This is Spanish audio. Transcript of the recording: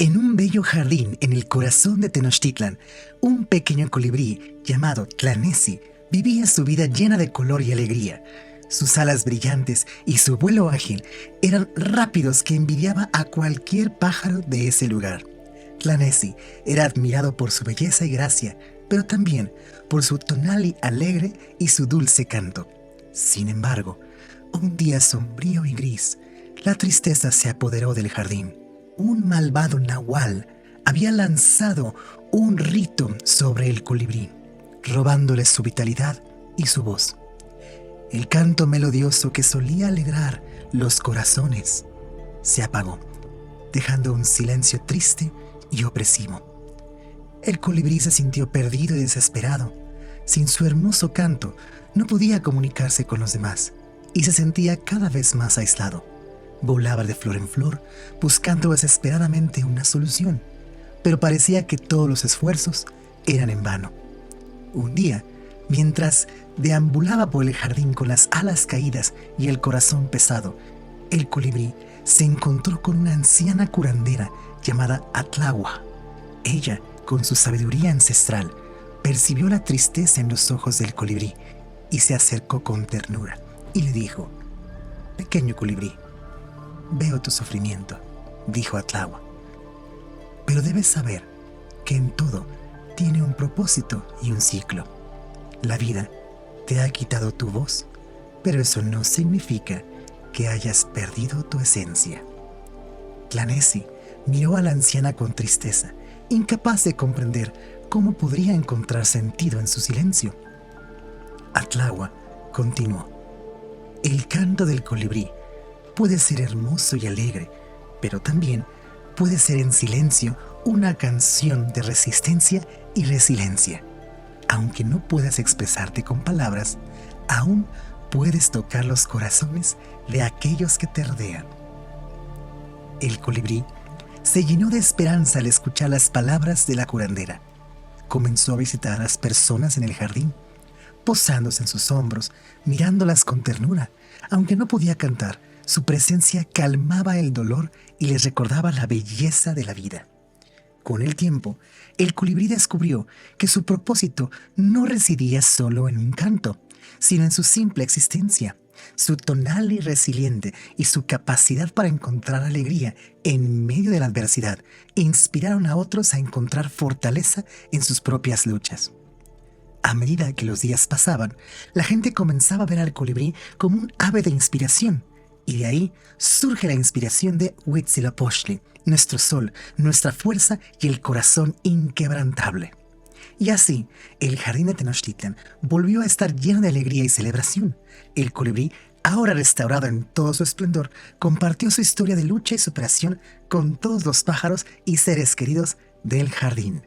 En un bello jardín en el corazón de Tenochtitlan, un pequeño colibrí llamado Tlanesi vivía su vida llena de color y alegría. Sus alas brillantes y su vuelo ágil eran rápidos que envidiaba a cualquier pájaro de ese lugar. Tlanesi era admirado por su belleza y gracia, pero también por su tonal alegre y su dulce canto. Sin embargo, un día sombrío y gris, la tristeza se apoderó del jardín. Un malvado nahual había lanzado un rito sobre el colibrí, robándole su vitalidad y su voz. El canto melodioso que solía alegrar los corazones se apagó, dejando un silencio triste y opresivo. El colibrí se sintió perdido y desesperado. Sin su hermoso canto, no podía comunicarse con los demás y se sentía cada vez más aislado. Volaba de flor en flor, buscando desesperadamente una solución, pero parecía que todos los esfuerzos eran en vano. Un día, mientras deambulaba por el jardín con las alas caídas y el corazón pesado, el colibrí se encontró con una anciana curandera llamada Atlawa. Ella, con su sabiduría ancestral, percibió la tristeza en los ojos del colibrí y se acercó con ternura y le dijo: «Pequeño colibrí, veo tu sufrimiento», dijo Atlawa, «pero debes saber que en todo tiene un propósito y un ciclo. La vida te ha quitado tu voz, pero eso no significa que hayas perdido tu esencia». Tlanesi miró a la anciana con tristeza, incapaz de comprender cómo podría encontrar sentido en su silencio. Atlawa continuó: «El canto del colibrí puede ser hermoso y alegre, pero también puede ser en silencio una canción de resistencia y resiliencia. Aunque no puedas expresarte con palabras, aún puedes tocar los corazones de aquellos que te rodean». El colibrí se llenó de esperanza al escuchar las palabras de la curandera. Comenzó a visitar a las personas en el jardín, posándose en sus hombros, mirándolas con ternura. Aunque no podía cantar, su presencia calmaba el dolor y les recordaba la belleza de la vida. Con el tiempo, el colibrí descubrió que su propósito no residía solo en un canto, sino en su simple existencia. Su tonal y resiliente y su capacidad para encontrar alegría en medio de la adversidad inspiraron a otros a encontrar fortaleza en sus propias luchas. A medida que los días pasaban, la gente comenzaba a ver al colibrí como un ave de inspiración, y de ahí surge la inspiración de Huitzilopochtli, nuestro sol, nuestra fuerza y el corazón inquebrantable. Y así, el jardín de Tenochtitlan volvió a estar lleno de alegría y celebración. El colibrí, ahora restaurado en todo su esplendor, compartió su historia de lucha y superación con todos los pájaros y seres queridos del jardín.